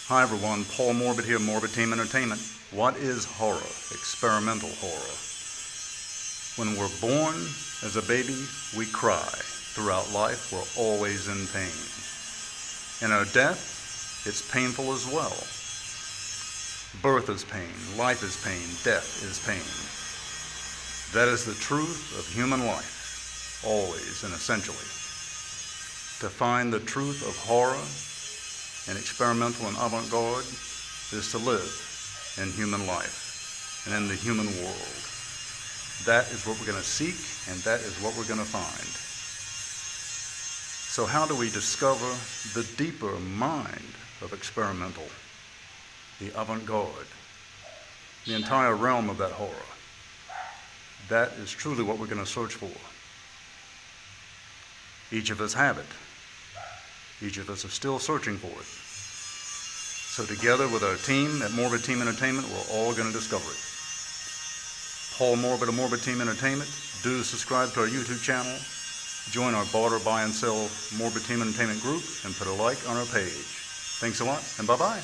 Hi everyone, Paul Morbid here, Morbid Team Entertainment. What is horror? Experimental horror. When we're born as a baby, we cry. Throughout life, we're always in pain. In our death, it's painful as well. Birth is pain, life is pain, death is pain. That is the truth of human life, always and essentially. To find the truth of horror and experimental and avant-garde is to live in human life and in the human world. That is what we're going to seek, and that is what we're going to find. So how do we discover the deeper mind of experimental, the avant-garde, the entire realm of that horror? That is truly what we're going to search for. Each of us have it. Each of us are still searching for it. So together with our team at Morbid Team Entertainment, we're all going to discover it. Paul Morbid of Morbid Team Entertainment. Do subscribe to our YouTube channel. Join our barter, buy, and sell Morbid Team Entertainment group, and put a like on our page. Thanks a lot, and bye-bye.